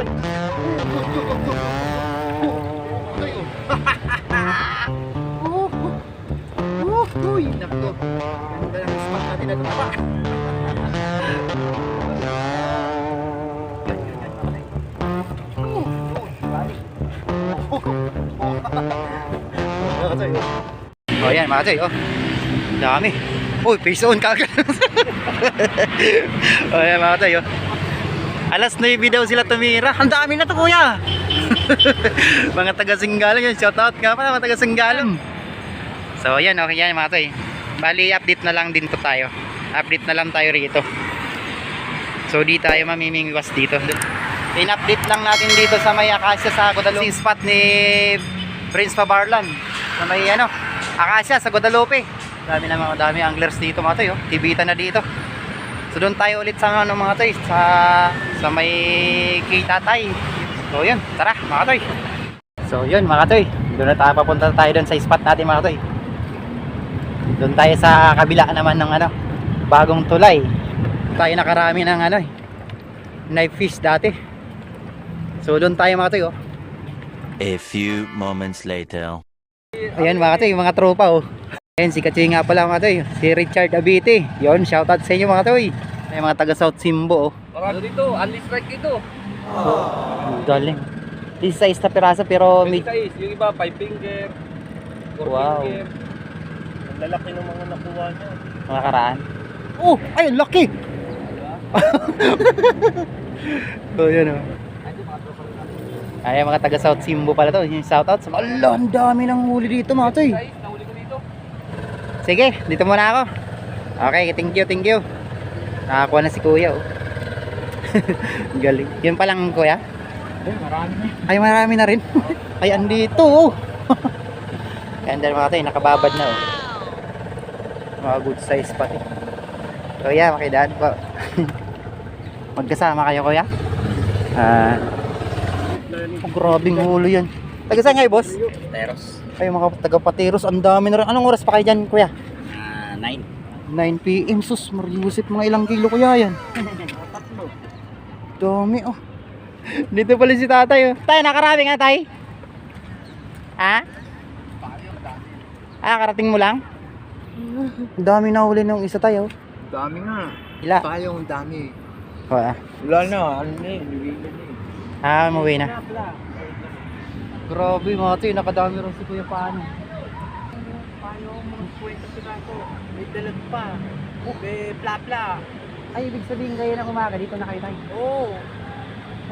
Tay. Uy, nako. Ganda ng spot natin na tumaba. Oh, yan mga tay, oh. Dami. Uy, face on kagad. Oh, yan mga tay, oh. Alas 9 daw sila tumira. Ang dami na to, kuya. Mga taga-Singgalang yun. Shoutout nga pala, mga taga-Singgalang. So, yan, okay yan mga tay. Bali, update na lang din po tayo. Update na lang tayo rito. So, di tayo mamimingwas dito. In-update lang natin dito sa may Acacia sa Guadalupe. Spot ni Prince Pabarlan. Sa may ano, Acacia sa Guadalupe. Dami na mga dami anglers dito mga tay, oh. Tibita na dito. So doon tayo ulit sa ano mga tay, sa may Kitatay. So yun, tara mga tay. So yun mga tay, doon na tayo papunta tayo doon sa spot natin mga tay. Doon tayo sa kabila naman ng ano, bagong tulay. Tayo nakarami ng ano, knife fish dati. So doon tayo mga tay, oh. A few moments later. Ayan mga tay, mga tropa, oh. Ayan, si Katsi nga pala mga tay, si Richard Abite. Yun, shoutout sa inyo mga tay. May mga taga South Simbo, oh. Marami dito, unleash strike dito. Galing. This size na piraso pero May size, yung iba 5 finger, 4 Wow. finger. Ang lalaki ng mga nakuha niya. mga karaan. Oh, ay, laki. So yun, oh. Ay, mga taga South Simbo pala to. Yung shoutout sa mga, ala, ang dami ng huli dito mga tay. Size, nahuli ko dito. Sige, dito muna ako. Okay, thank you, thank you. Nakakuha na si kuya, oh. Galing. Yun pa lang kuya? Ay, marami na. Ay, marami na rin. Ay, andito, oh. Ayan dahil mga tayo, nakababad na, oh. Mga good size pati. Kuya, makidaan po. Magkasama kayo, kuya? Oh, grabing huli yan. Taga saan kayo, boss? Teros. Ay, mga taga Patiros, ang dami na rin. Anong oras pa kayo dyan, kuya? 9. 9 PM, sus, mariusip mga ilang kilo kuya yan. Dami, oh. Dito pala si tatay, oh. Tay, nakarami nga, tay? Ha? Ah, karating mo lang? Ang dami na huli nung isa tayo. Dami nga. Ila? Tayong dami. Wala. Wala na, ano na eh, niwila na eh. Ah, umuwi na. Grabe mga tayo, nakadami rin si kuya paano. Paano mo kwento sila ko? May dalag pa. May plapla. Ay, ibig sabihin kayo na umaga, dito na kayo tayo. Oo.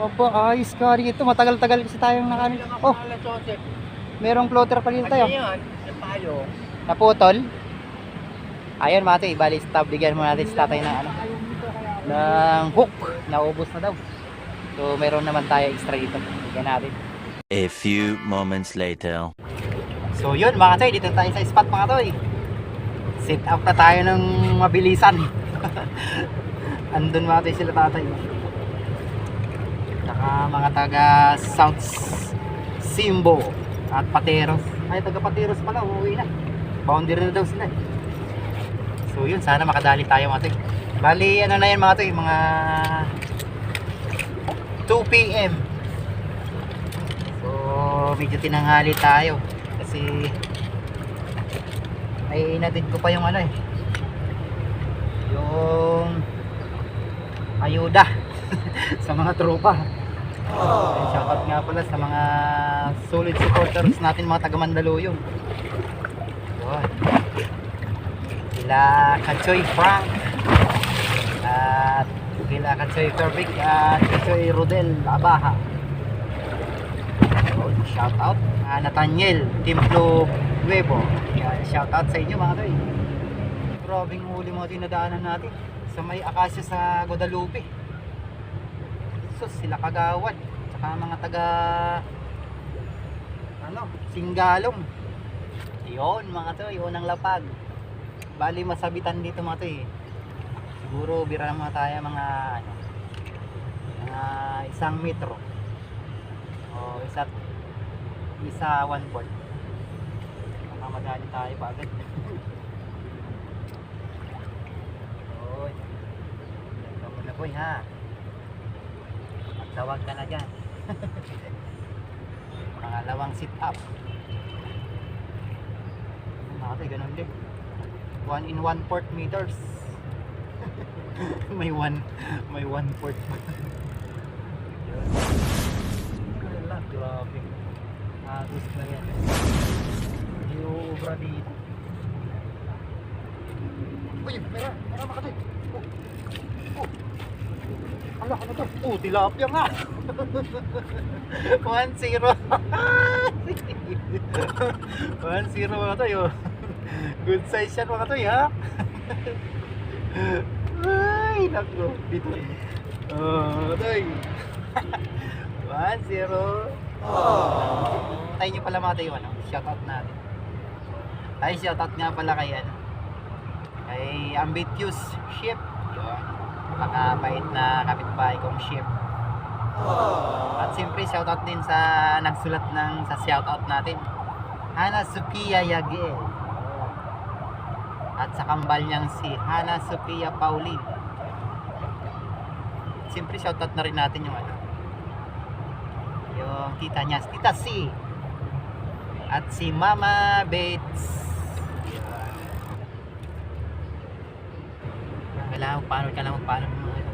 Opo, ayos ka rin ito. Matagal-tagal kasi tayong nakamin. Oh, Alas 11. merong floater pa dito Ano tayo. yan? Yung tayo. Naputol. Ayun mga tayo, bali stop, bigyan mo natin si tatay ng ano, ng hook. Naubos na daw. So meron naman tayo extra dito. Bigyan natin. A few moments later. So yun mga tayo, dito tayo sa spot mga tayo. Set up na tayo ng mabilisan. Andun mga tayo sila tatay. Saka mga taga South Simbo at Pateros. Ay, taga Pateros pala, uuwi na. Boundary na daw sila. So yun, sana makadali tayo mga tayo. Bali, ano na yan mga tayo, mga 2 PM. So, medyo tinanghali tayo. Kasi, ay inatid ko pa yung ano eh. Yung ayuda sa mga tropa. Ay, shoutout nga pala sa mga solid supporters natin, mga taga Mandaluyong. Yun. Sila Kachoy Frank at sila Kachoy Perfect at Kachoy Rodel Abaha. So, shoutout Nathaniel Timplo Nuevo. Shoutout sa inyo mga toy. Grabing huli mga tinadaanan natin sa may Acacia sa Guadalupe. So sila Kagawad, tsaka mga taga ano, Singgalong. Yun mga to, yun ang lapag. Bali masabitan dito mga to eh. Siguro bira naman tayo mga ano, mga 1 metro o isa 1/4. Makamadali tayo pa agad. Oy, ganda mo na boy ha. tawag ka na dyan. Pangalawang sit up. Nakatay, ganun din. 1 in 1/4 meters. may 1/4. Wala, grabe. Agos na yan. Iubra dito. Uy, mera makatay. Ala, ano to? Tilapia nga. 1-0. 1-0 mga tayo. Good size yan mga tayo, ha? Ay, naku. Dito. Tayo. 1-0. Tayo nyo pala mga tayo, ano? Shoutout natin. Ay, shoutout nga pala kay, ano? Kay Ambitious Ship. Yun. Napakabait na kapitbahay kong ship. At siyempre shoutout din sa nagsulat ng sa shoutout natin, Hana Sophia Yagel. At sa kambal niyang si Hana Sophia Pauline. Siyempre shoutout na rin natin yung ano, yung tita niya, Tita C. At si Mama Bates. Kailangan paano kinakagat mo ito.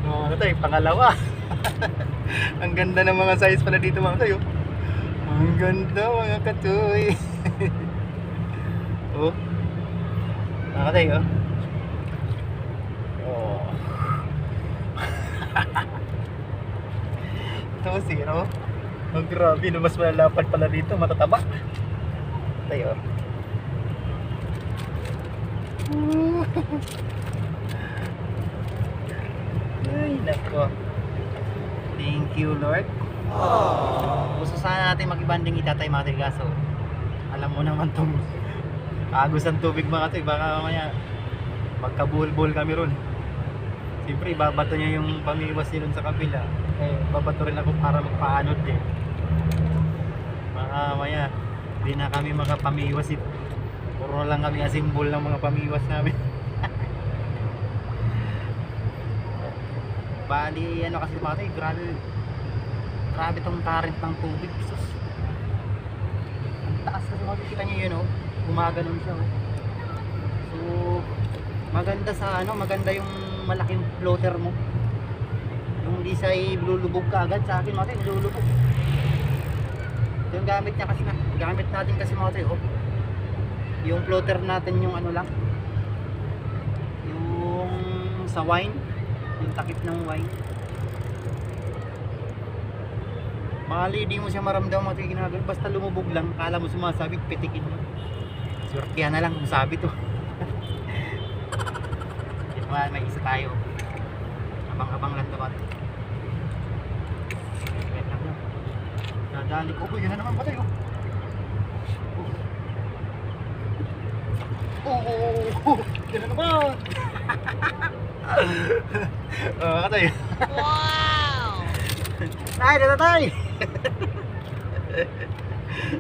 Ano tayo, pangalawa. Ang ganda ng mga size pala dito mga tayo. Ang ganda mga katoy. Oh. Mga tayo. Oh. Ito 0. Oh, grabe, no, mas malalapad pala dito, matataba. Tayo. Ay, nako. Thank you, Lord. Gusto sana natin mag-ibanding itatay mga tayo, kaso alam mo naman tong agos ang tubig mga tayo, baka mamaya magkabulbol kami ron. Siyempre, babato niya yung pamiwas niya sa kabila. Babato rin ako para magpaanod din. Baka maya di na kami makapamiwas. Puro lang kami asimbol ng mga pamiwas namin. Bali, ano kasi mga tayo, grabe tong current ng tubig. Sus. Ang taas kasi makikita nyo yun, oh. Gumaganon siya, oh. So, maganda sa ano, maganda yung malaking floater mo. Yung hindi siya ilulubog ka agad, sa akin mga tayo, ilulubog. Yung gamit niya kasi gamit natin kasi mga tayo, oh. Yung floater natin yung ano lang, yung sa wine, yung takip ng wine. Mali, di mo siya maramdaman mga tayo ginagawa, basta lumubog lang, kala mo sumasabit, pitikin mo. Surtihan na lang kung sabi to. May isa tayo, abang-abang lang dapat. Nadali ko. Yun na naman ba tayo? Yun na naman. Tayo. Wow! Tayo na tayo.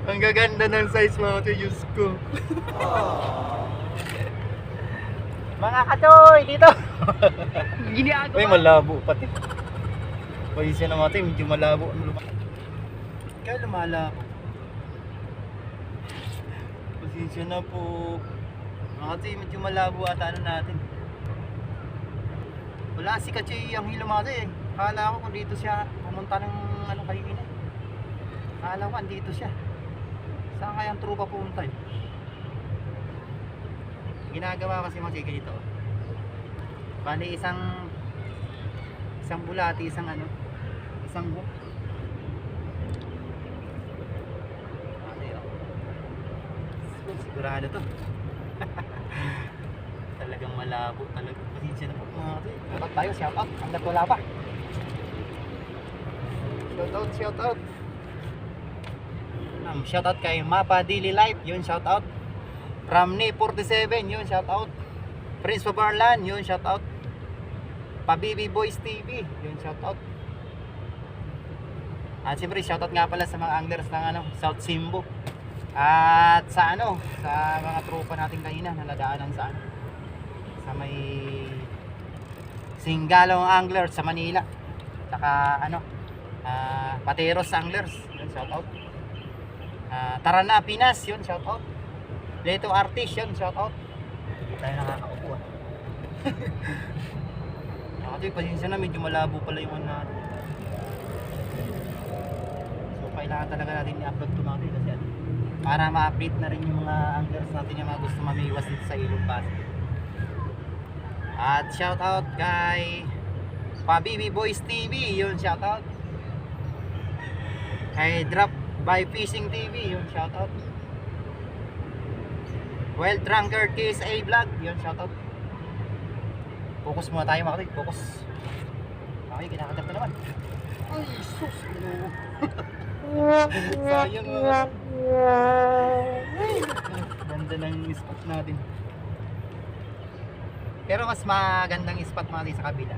Ang gaganda ng size mga tayo, Diyos ko. Mga katoy, dito. Ginagawa. Uy, malabo pati. Pasensya na mga tayo, medyo malabo. Kaya lumalabo. Pasensya na po. Mga tayo, medyo malabo ata ano natin. Wala si Kachoy ang hilo mga tayo eh. Kala ko kung dito siya pumunta ng ano kanina. Kala ko andito siya. Saan kaya ang trupa pumunta eh? Ginagawa kasi mga tayo ganito. Bali isang bulati, isang hook. Sigurado to. Talagang malabo talaga. Pasensya na po mga tayo. Dapat tayo, shout out. Hanggat wala pa. Shout out. Shout out kay Mapa Daily Life. Yun, shout out. Ramney 47, yun, shout out. Prince Pabarlan, yun, shout out. Pabibi Boys TV, yun, shout out. At siyempre, shout out nga pala sa mga anglers ng South Simbo. At sa ano, sa mga tropa natin kanina na nadaanan sa ano, sa may Singalong Anglers sa Manila. Saka ano, Pateros Anglers, yun, shout out. Tara na Pinas, yun, shout out. Leto Artist, yun, shout out. Hindi tayo nakakaupo ah. Kasi pasensya na, medyo malabo pala yung ano natin. So kailangan talaga natin i-upload ito natin kasi ano, para ma-update na rin yung mga anglers natin yung mga gusto mamiwas dito sa Ilog Pasig. At shout out kay Pabibi Boys TV, yun, shout out. Kay Drop by Fishing TV, yun, shout out. Wild Drunker KSA Vlog, yun, shout out. Focus muna tayo mga kapatid, focus. Okay, kinakagat na naman. Ay, sus, sayang mga. Ganda ng spot natin. Pero mas magandang spot mga kapatid sa kabila,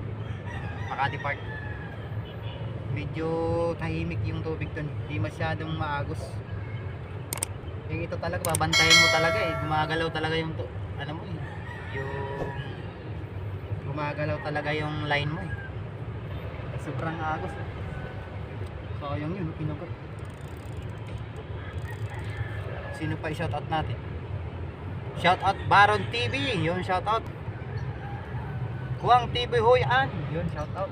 Makati Park. Medyo tahimik yung tubig doon, hindi masyadong maagos. Yung ito talaga, babantayan mo talaga eh. Gumagalaw talaga yung ano mo eh, yung gumagalaw talaga yung line mo eh. Sobrang agos eh. Sayang yun, pinugot. Sino pa i-shoutout natin? Shoutout Baron TV, yun, shoutout. Kuwang TV Hoyan, yun, shoutout.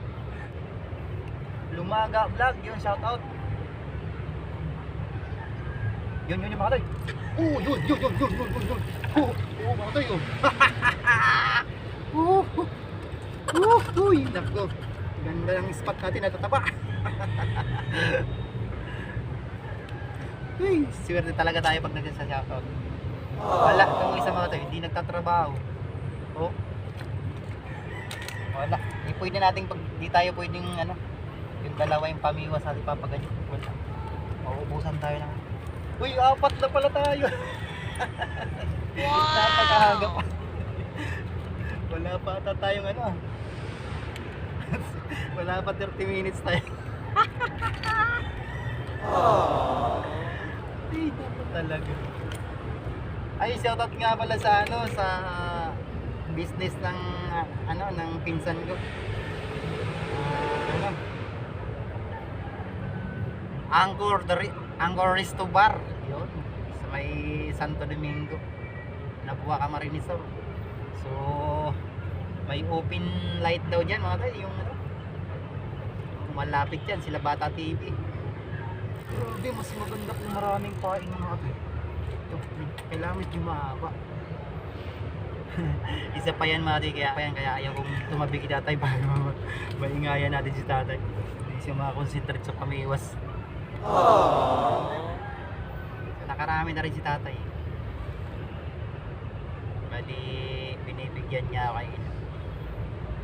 Lumaga Vlog, yun, shoutout. Yun yung mga tayo. Oh, yun. Oh, mga tayo. Uy, nako. Ganda ng spot natin, natataba. Uy, swerte talaga tayo pag nagsa-shoutout. Wala, itong isa mga tayo, hindi nagtatrabaho. Oh. Wala, hindi pwede natin pag di tayo pwedeng ano, yung dalawa yung pamiwas natin papaganyan. Wala. Mauubusan tayo ng. Uy, 4 na pala tayo. Wow! Napakahanga pa. Wala pa ata tayong ano. Wala pa 30 minutes tayo. Ay, dapat talaga. Ay, shoutout nga pala sa ano, sa business ng ano, ng pinsan ko. Ano? Angkor Resto Bar, yun, sa may Santo Domingo, Nabuha Camarines. So may open light daw dyan mga tayo, yung ano, malapit yan sila Bata TV. Grabe, mas maganda kung maraming paing mga tayo. Kailangan medyo mahaba. Isa pa yan mga tayo, kaya ayaw kong tumabig si tatay para maingayan natin si tatay, hindi siya makakonsentrate sa pamiwas. Nakarami na rin si tatay. Bali, binibigyan niya ako kayo.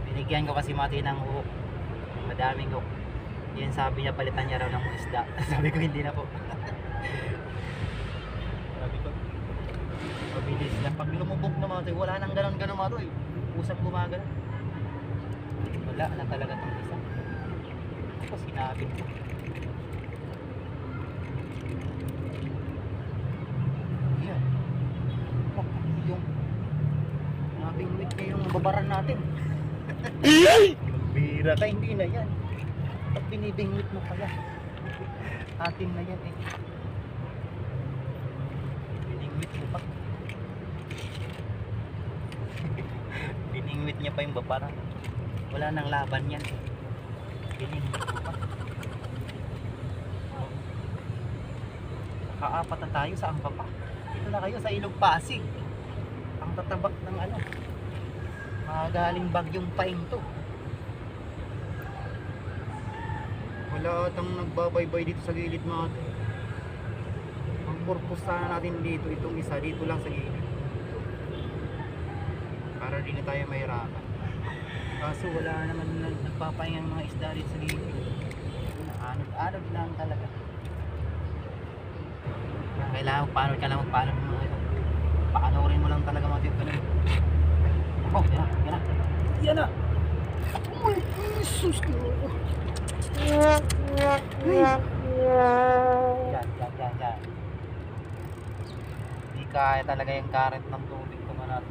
Binigyan ko kasi mati ng hook, madaming hook. Yan, sabi niya palitan niya raw ng isda. Sabi ko hindi na po. Sabi ko mabilis lang. Pag lumubog na mga tayo, wala nang ganon-ganon mga tayo, usap gumagana. Wala na talaga itong isa. Tapos sinabit ko. Nabingwit na yung babaran natin. Magbira ka, hindi na yan. Pag binibingwit mo pala, atin na yan eh. Biningwit mo pa. Biningwit niya pa yung babaran. Wala nang laban yan eh. Biningwit mo pa. Nakaapat na tayo, saan pa pa? Dito na kayo sa Ilog Pasig. Ang tatabak ng ano, galing bagyong paing to. Wala atang nagbabaybay dito sa gilid mga to. Ang purpose sana natin dito, itong isa dito lang sa gilid, para di na tayo mahirapan. Kaso wala naman nagpapaing ang mga isda dito sa gilid. Anod lang talaga. Kailangan paano ka lang magpaano mo mga ito. Paanorin mo lang talaga mga tiyok ka na. Oh, yan na. Yan na. Oh my Jesus ko. Yan. kaya talaga yung current ng tubig kumanat.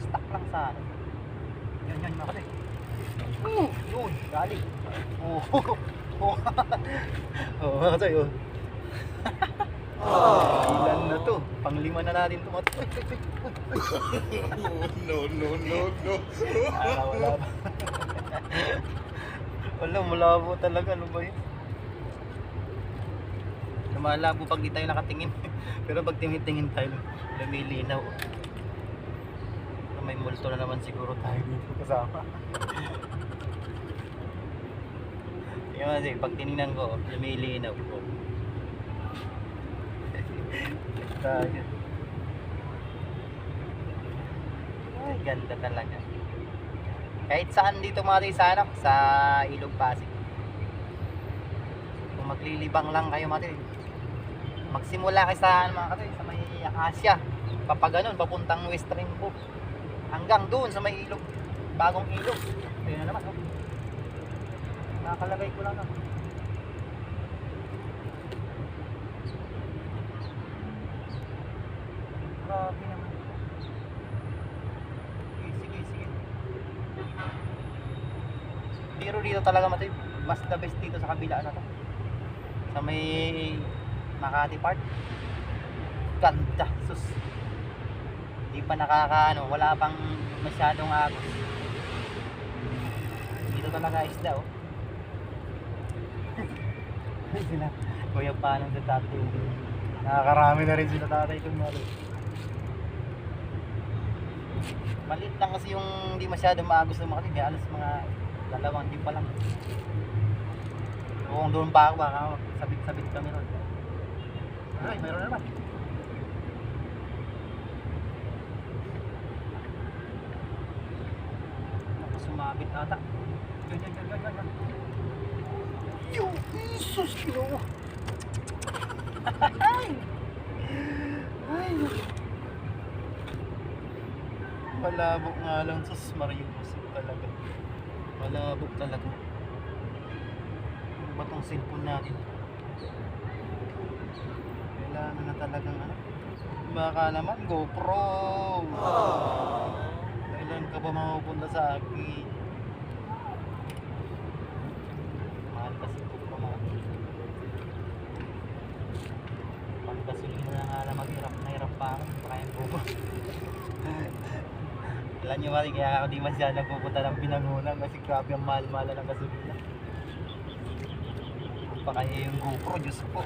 Stuck lang sana. Yan mga kasi. Yun, galing. Oh, mga kasi, oh. Ilan na to? Panglima na natin to. No. Wala ba? Wala, malabo talaga. Ano ba yun? Malabo pag di tayo nakatingin. Pero pag tingin tayo, lumilinaw. May multo na naman siguro tayo dito kasama. Yung kasi, pag tinignan ko, lumilinaw ko. Tayo. Ay, ganda talaga. Kahit saan dito mga tayo sa ano, sa Ilog Pasig. Kung maglilibang lang kayo mga tayo, magsimula kayo sa ano, mga tayo, sa may Acacia. Papaganon, papuntang West Rimbo. Hanggang doon sa may ilog, bagong ilog. Ayun na naman, oh. Nakakalagay ko lang na. Grabe naman. Sige. Pero dito talaga matay, mas the best dito sa kabila na to. Sa may Makati Park. Ganda, sus. Di pa nakakaano, wala pang masyadong agos. Dito talaga isda, oh. Sila, kuya paano sa tatay. Nakakarami na rin sila tatay kung meron. Maliit lang kasi yung hindi masyadong maagos ng mga kaya alas mga dalawang di pa lang. Kung doon pa ako, baka sabit-sabit kami ron. Ay, mayroon na naman. Sumabit ata. Yan. Yo, Jesus, Ginoo. Ay. Malabok nga lang, sus, Marius talaga. Malabok talaga. Ano ba tong cellphone natin? Kailangan na talagang ano? Baka naman GoPro. Kailan ka ba mapupunta sa akin? Mahal kasi ito pa mga. Pagkasulino na nga lang maghirap na hirap pa ako. Kaya po ba? Alam nyo ba, kaya ako di masyadong nagpupunta ng Pinangunan kasi grabe ang mahal-mahal ng gasolina. Pa kaya yung GoPro, Diyos po.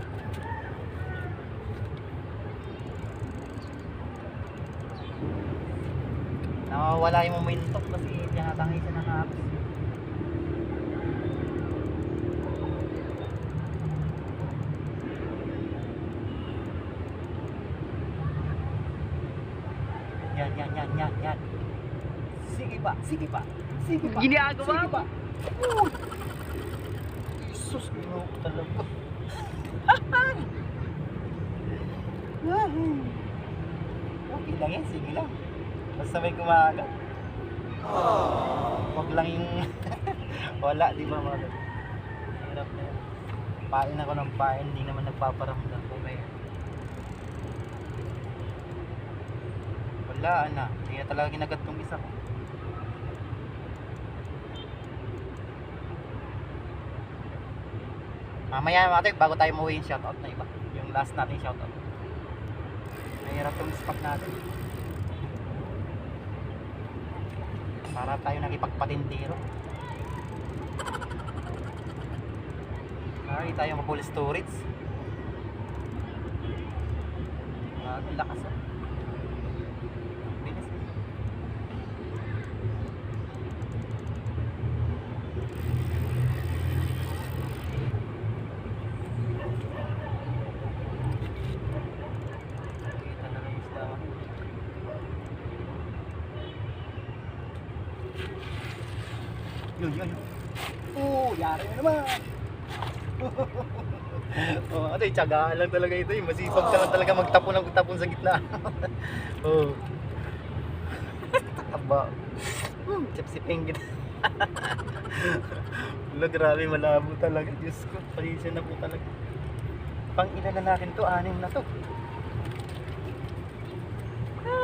Nawawala yung momentum kasi tinatangay siya ng apps. Yan. Sige pa. Ginagawa mo? Jesus, Ginoo ko talaga. Okay lang yan, sige lang. Basta may kumagat. Huwag lang yung wala, di ba mga? Hirap na yan. Pain ako ng pain, hindi naman nagpaparamdam ko kayo. Wala na, hindi na talaga kinagat tong isa ko. Mamaya mga tayo, bago tayo mauwi yung shoutout na iba. Yung last natin shoutout. Mahirap tong spot natin. Para tayo nakipagpatintiro. Ay, tayo mapul storage. Ang lakas oh. Bilis. Kita na lang isla. Yun. Yari na naman. Ano yung tiyagaan lang talaga ito. Yung masipag ka lang talaga magtapon sa gitna. Taba. Sipsipin kita. Wala, grabe, malabo talaga. Diyos ko, palisya na po talaga. Pang ilan na natin to? 6 na to.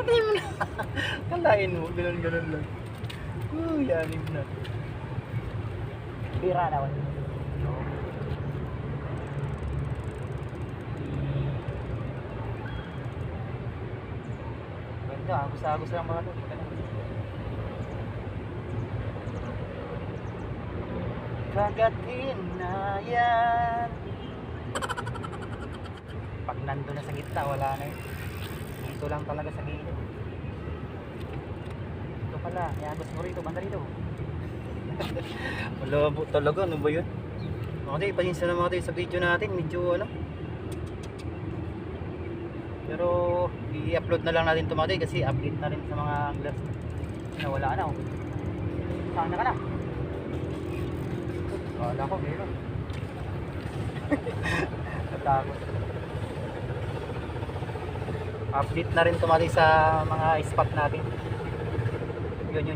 Yanin mo na. Kalain mo, ganun lang. Yanin na. Bira naman. Ganda, agos-agos lang mga to. Kagatin na yan. Pag nandun na sa gitna, wala na yun. Dito lang talaga sa gilid. Ito pala, iagos mo rito, banda rito. Wala po talaga, ano ba yun? Mga tayo, pasensya na mga tayo sa video natin, medyo ano. Pero i-upload na lang natin ito mga tayo kasi update na rin sa mga anglers na wala na. Oh. Saan na ka na? Wala ko, meron. Natakot. Update na rin ito mga tayo sa mga spot natin. Yun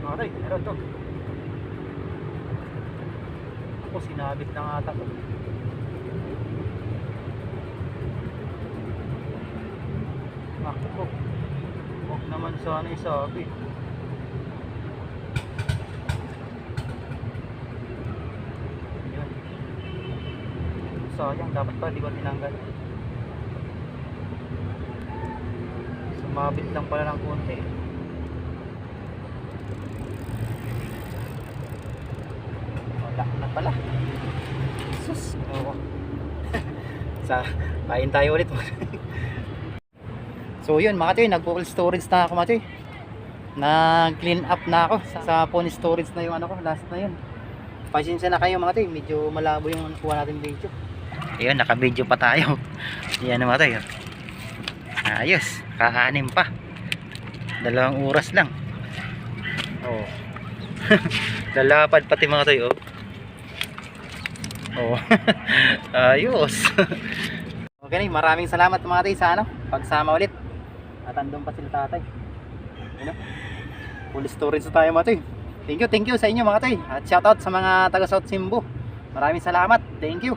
mga tayo, meron to. Ako sinabit na nga ata ko. Ako, huwag naman sana isabi. Yun. Sayang, dapat pa di ko tinanggal. Sumabit lang pala ng konti. Wala na pala. Sus, oo. Kain tayo ulit. So yun mga choy, nag-full storage na ako mga choy. Nag-clean up na ako sa phone storage na yung ano ko, last na yun. Pasensya na kayo mga choy, medyo malabo yung kuha natin video. Ayun, naka-video pa tayo. Yan mga choy. Ayos, kaanim pa. 2 oras lang. Oh. Lalapad pati mga choy, oh. Oh. Ayos. Okay na, maraming salamat mga choy sa ano, pagsama ulit. At andun pa sila tatay. You know? Full storage na tayo mga toy. Thank you sa inyo mga toy. At shoutout sa mga taga South Simbu. Maraming salamat. Thank you.